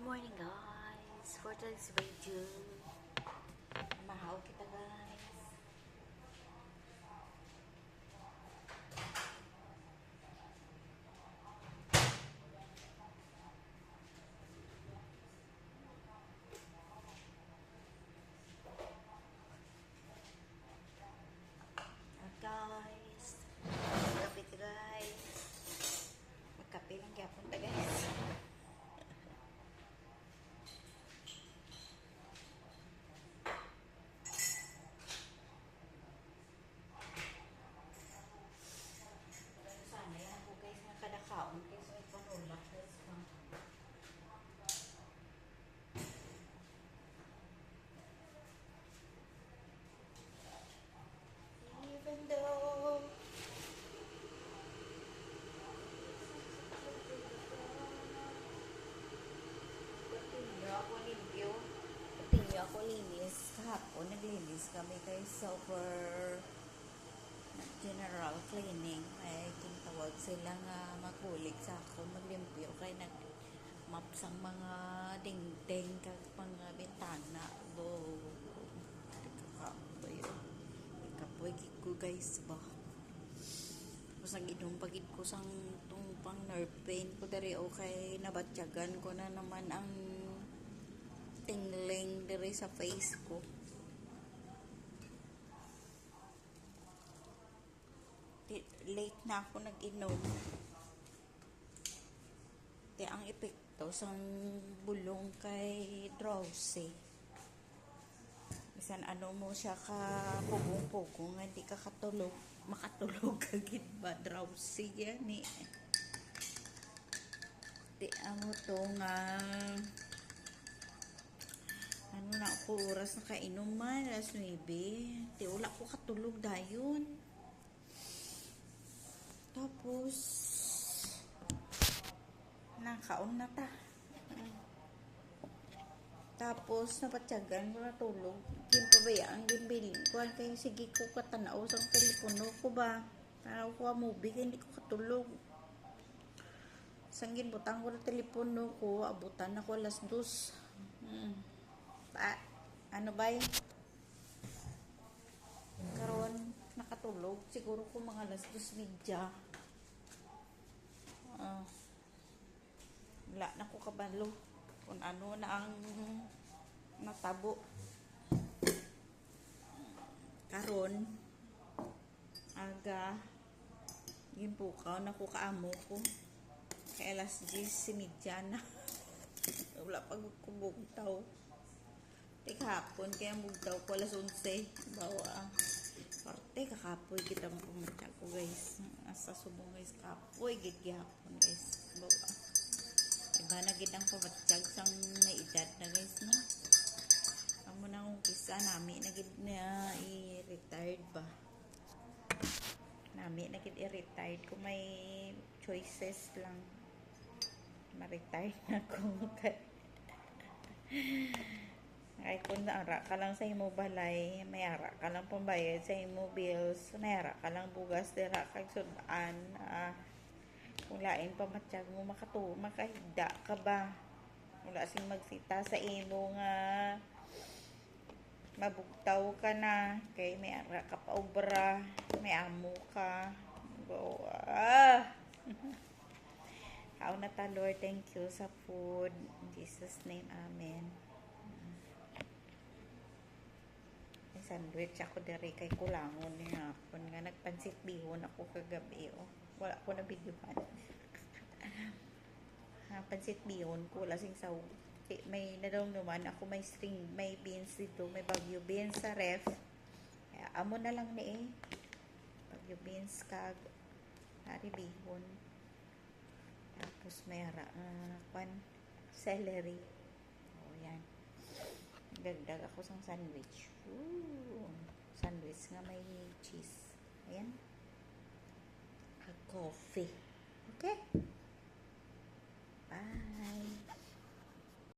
morning guys, for today's video, mahaw kita guys. Guys, magkape ta guys. Magkape lang gyapon ta guys. Sana yan ako guys, nga kada kaon guys, may panulak guys. Even though Pati ako linis kahapon, naglinis kami kay super general cleaning. Ay tawag sila nga makulik sa ako maglimpyo kay nagmapsang mga dingding kag mga bintana go ikapoy ko guys ba. Tapos nag-inom pagid ko sang pang nerve pain ko dari okay nabatyagan ko na naman ang tingling dari sa face ko. Late na ako nag-inom. Di ang epekto sang bulong kay drowsy. Bisan ano mo siya ka pugong-pugong, hindi ka makatulog kagid ba drowsy yan eh. Di amo to nga ano na ako oras na kainom man alas 9. Di wala ko katulog dayon. Tapos nakaon na ta. Tapos napatyagan ko na tulog. Gimpabayaan gimbilin ko kay sige ko katanaw sa telepono ko ba. Tanaw ko movie kay hindi ko katulog. Sanggin butang ko na telepono ko, abutan ako alas 2. Ano ba yun? Karon nakatulog siguro ko mga alas 2:30. Wala na ko kabalo kung ano na ang natabo. Karon aga gimpukaw na ko kaamo ko kay alas 10:30 na. Wala pag kubugtaw. Kahapon kaya mugtaw ko alas 11. Bawa parte kakapoy kita mo pumunta ko guys. Asa subong guys kapoy gid gyapon guys. Bawa iba na gid ang pamatsyag sang na edad na guys no. Amo na kung kisa nami na gid na i-retired ba. Nami na gid i-retired kung may choices lang. Ma-retired na ko ay kung naara ka lang sa imo balay, may ara ka lang pambayad sa imo bills, naara ka lang bugas dira kag sudan. Kung lain pamatsyag mo makahigda ka ba, wala sing magsita sa imo nga mabugtaw ka na kay may ara ka pa obra, may amo ka go How na ta Lord, thank you sa food in Jesus name, amen. Sandwich ako diri kay kulangon niya ako nga nagpansit bihon ako kagabi wala ko na videohan. Pansit bihon ko lasing sa may nadumduman ako may beans dito, may bagyo beans sa ref kaya amo na lang ni bagyo beans kag hari bihon tapos may celery yan. Dagdag ako sang sandwich. Sandwich nga may cheese. Ayan. A coffee. Okay? Bye.